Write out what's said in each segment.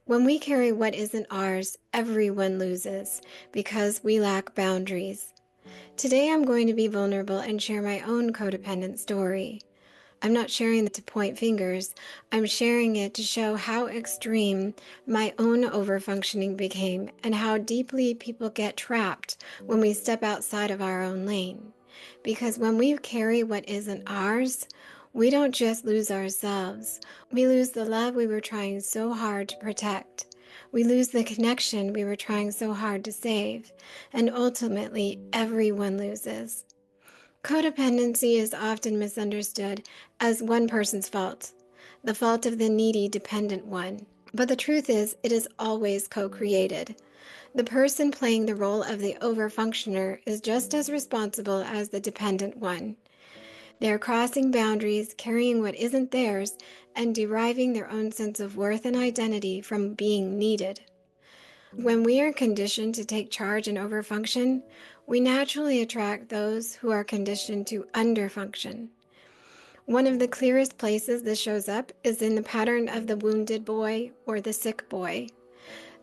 When we carry what isn't ours, everyone loses because we lack boundaries. Today I'm going to be vulnerable and share my own codependent story. I'm not sharing it to point fingers. I'm sharing it to show how extreme my own overfunctioning became and how deeply people get trapped when we step outside of our own lane. Because when we carry what isn't ours, we don't just lose ourselves. We lose the love we were trying so hard to protect. We lose the connection we were trying so hard to save. And ultimately, everyone loses. Codependency is often misunderstood as one person's fault, the fault of the needy, dependent one. But the truth is, it is always co-created. The person playing the role of the overfunctioner is just as responsible as the dependent one. They are crossing boundaries, carrying what isn't theirs, and deriving their own sense of worth and identity from being needed. When we are conditioned to take charge and overfunction, we naturally attract those who are conditioned to underfunction. One of the clearest places this shows up is in the pattern of the wounded boy or the sick boy.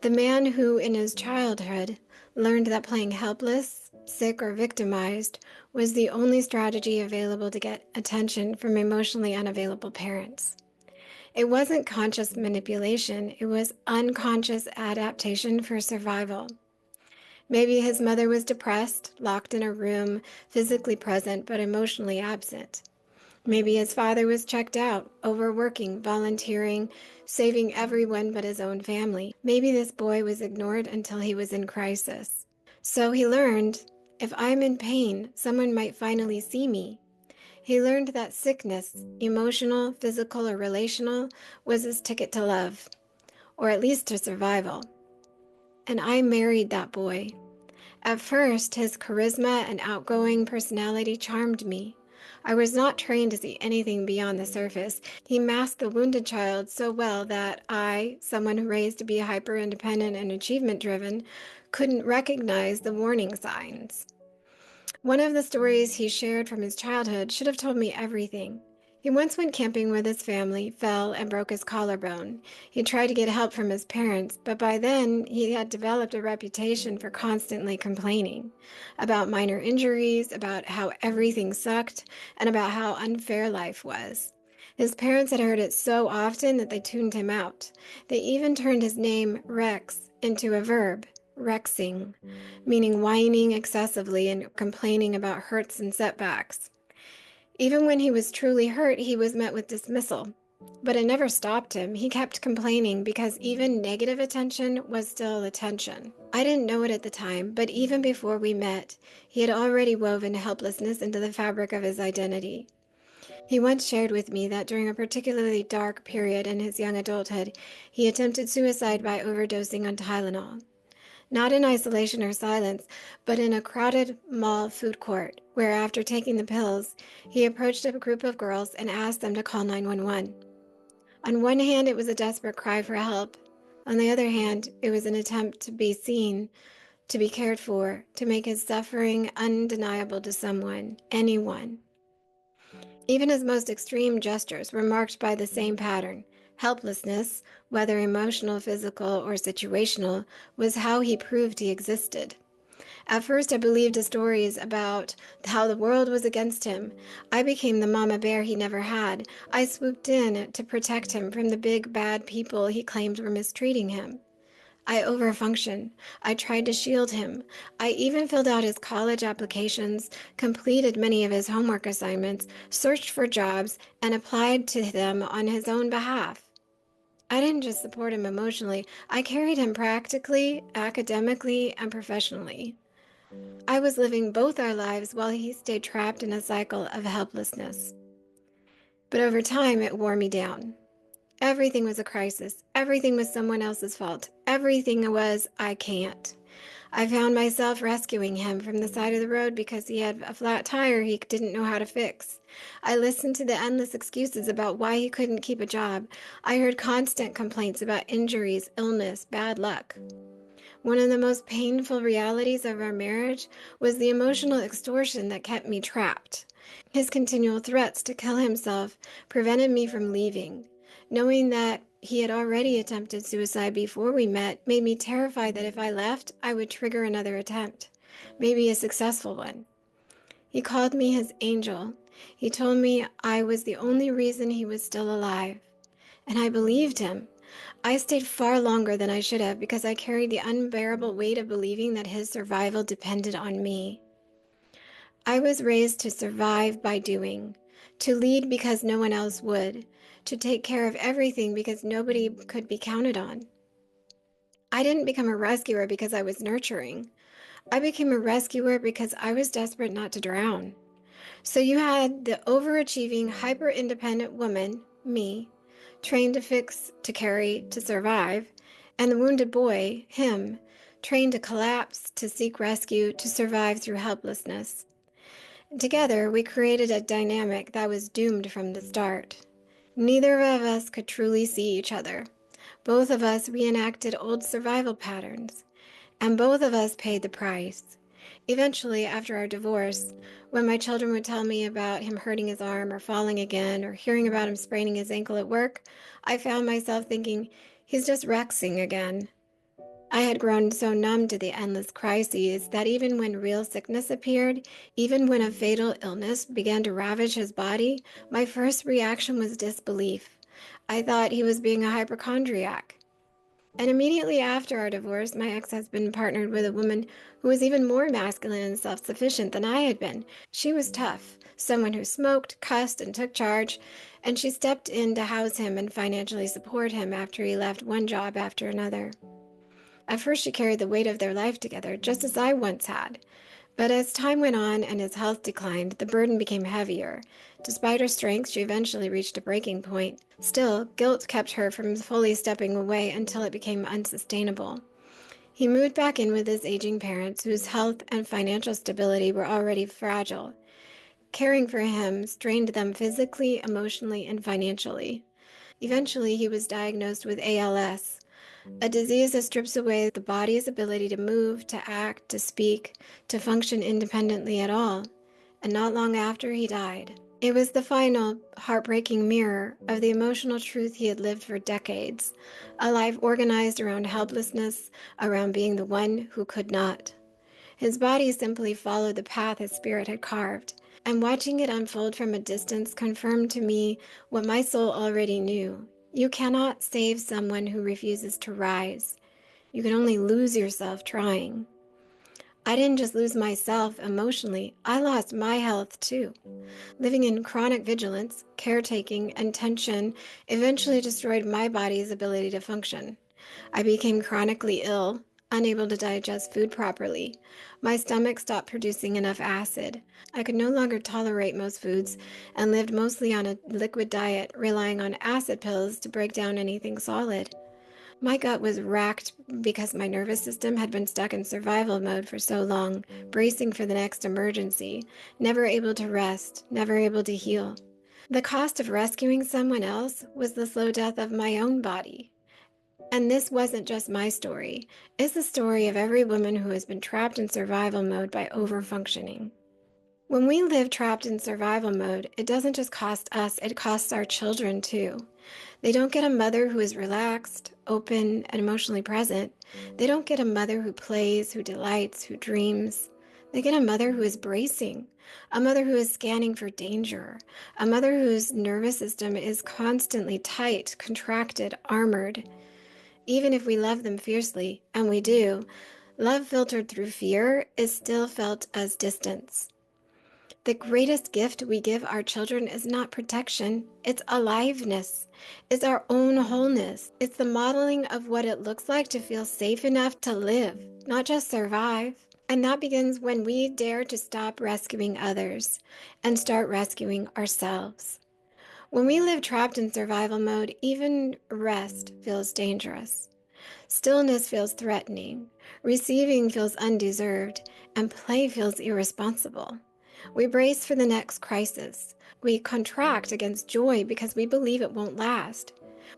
The man who, in his childhood, learned that playing helpless, sick, or victimized was the only strategy available to get attention from emotionally unavailable parents. It wasn't conscious manipulation, it was unconscious adaptation for survival. Maybe his mother was depressed, locked in a room, physically present but emotionally absent. Maybe his father was checked out, overworking, volunteering, saving everyone but his own family. Maybe this boy was ignored until he was in crisis. So he learned, if I'm in pain, someone might finally see me. He learned that sickness, emotional, physical, or relational, was his ticket to love, or at least to survival. And I married that boy. At first, his charisma and outgoing personality charmed me. I was not trained to see anything beyond the surface. He masked the wounded child so well that I, someone raised to be hyper-independent and achievement-driven, couldn't recognize the warning signs. One of the stories he shared from his childhood should have told me everything. He once went camping with his family, fell, and broke his collarbone. He tried to get help from his parents, but by then he had developed a reputation for constantly complaining about minor injuries, about how everything sucked, and about how unfair life was. His parents had heard it so often that they tuned him out. They even turned his name, Rex, into a verb, rexing, meaning whining excessively and complaining about hurts and setbacks. Even when he was truly hurt, he was met with dismissal. But it never stopped him. He kept complaining because even negative attention was still attention. I didn't know it at the time, but even before we met, he had already woven helplessness into the fabric of his identity. He once shared with me that during a particularly dark period in his young adulthood, he attempted suicide by overdosing on Tylenol. Not in isolation or silence, but in a crowded mall food court, where after taking the pills, he approached a group of girls and asked them to call 911. On one hand, it was a desperate cry for help. On the other hand, it was an attempt to be seen, to be cared for, to make his suffering undeniable to someone, anyone. Even his most extreme gestures were marked by the same pattern. Helplessness, whether emotional, physical, or situational, was how he proved he existed. At first, I believed his stories about how the world was against him. I became the mama bear he never had. I swooped in to protect him from the big, bad people he claimed were mistreating him. I overfunctioned. I tried to shield him. I even filled out his college applications, completed many of his homework assignments, searched for jobs, and applied to them on his own behalf. I didn't just support him emotionally, I carried him practically, academically, and professionally. I was living both our lives while he stayed trapped in a cycle of helplessness. But over time, it wore me down. Everything was a crisis. Everything was someone else's fault. Everything was, I can't. I found myself rescuing him from the side of the road because he had a flat tire he didn't know how to fix. I listened to the endless excuses about why he couldn't keep a job. I heard constant complaints about injuries, illness, bad luck. One of the most painful realities of our marriage was the emotional extortion that kept me trapped. His continual threats to kill himself prevented me from leaving, knowing that he had already attempted suicide before we met, made me terrified that if I left, I would trigger another attempt, maybe a successful one. He called me his angel. He told me I was the only reason he was still alive. And I believed him. I stayed far longer than I should have because I carried the unbearable weight of believing that his survival depended on me. I was raised to survive by doing, to lead because no one else would, to take care of everything because nobody could be counted on. I didn't become a rescuer because I was nurturing. I became a rescuer because I was desperate not to drown. So you had the overachieving, hyper-independent woman, me, trained to fix, to carry, to survive, and the wounded boy, him, trained to collapse, to seek rescue, to survive through helplessness. Together, we created a dynamic that was doomed from the start. Neither of us could truly see each other. Both of us reenacted old survival patterns, and both of us paid the price. Eventually, after our divorce, when my children would tell me about him hurting his arm or falling again or hearing about him spraining his ankle at work, I found myself thinking, he's just Rexing again. I had grown so numb to the endless crises that even when real sickness appeared, even when a fatal illness began to ravage his body, my first reaction was disbelief. I thought he was being a hypochondriac. And immediately after our divorce, my ex-husband partnered with a woman who was even more masculine and self-sufficient than I had been. She was tough, someone who smoked, cussed, and took charge, and she stepped in to house him and financially support him after he left one job after another. At first, she carried the weight of their life together, just as I once had. But as time went on and his health declined, the burden became heavier. Despite her strength, she eventually reached a breaking point. Still, guilt kept her from fully stepping away until it became unsustainable. He moved back in with his aging parents, whose health and financial stability were already fragile. Caring for him strained them physically, emotionally, and financially. Eventually, he was diagnosed with ALS, a disease that strips away the body's ability to move, to act, to speak, to function independently at all. And not long after, he died. It was the final, heartbreaking mirror of the emotional truth he had lived for decades, a life organized around helplessness, around being the one who could not. His body simply followed the path his spirit had carved, and watching it unfold from a distance confirmed to me what my soul already knew. You cannot save someone who refuses to rise. You can only lose yourself trying. I didn't just lose myself emotionally, I lost my health too. Living in chronic vigilance, caretaking, and tension eventually destroyed my body's ability to function. I became chronically ill, unable to digest food properly. My stomach stopped producing enough acid. I could no longer tolerate most foods and lived mostly on a liquid diet, relying on acid pills to break down anything solid. My gut was racked because my nervous system had been stuck in survival mode for so long, bracing for the next emergency, never able to rest, never able to heal. The cost of rescuing someone else was the slow death of my own body. And this wasn't just my story. It's the story of every woman who has been trapped in survival mode by overfunctioning. When we live trapped in survival mode, it doesn't just cost us, it costs our children too. They don't get a mother who is relaxed, open, and emotionally present. They don't get a mother who plays, who delights, who dreams. They get a mother who is bracing, a mother who is scanning for danger, a mother whose nervous system is constantly tight, contracted, armored. Even if we love them fiercely, and we do, love filtered through fear is still felt as distance. The greatest gift we give our children is not protection, it's aliveness. It's our own wholeness. It's the modeling of what it looks like to feel safe enough to live, not just survive. And that begins when we dare to stop rescuing others and start rescuing ourselves. When we live trapped in survival mode, even rest feels dangerous. Stillness feels threatening. Receiving feels undeserved, and play feels irresponsible. We brace for the next crisis. We contract against joy because we believe it won't last.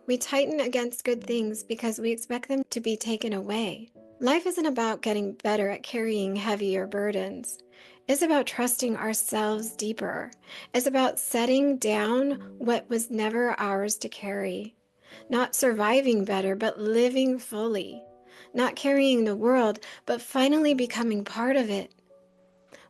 We tighten against good things because we expect them to be taken away. Life isn't about getting better at carrying heavier burdens. It's about trusting ourselves deeper. It's about setting down what was never ours to carry. not surviving better, but living fully, not carrying the world, but finally becoming part of it.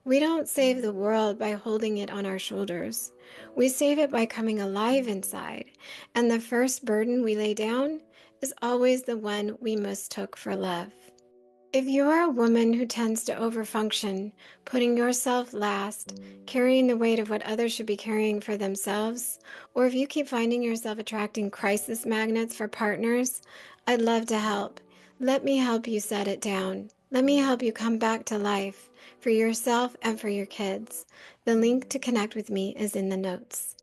We don't save the world by holding it on our shoulders. We save it by coming alive inside. And the first burden we lay down is always the one we mistook for love. If you're a woman who tends to overfunction, putting yourself last, carrying the weight of what others should be carrying for themselves, or if you keep finding yourself attracting crisis magnets for partners, I'd love to help. Let me help you set it down. Let me help you come back to life for yourself and for your kids. The link to connect with me is in the notes.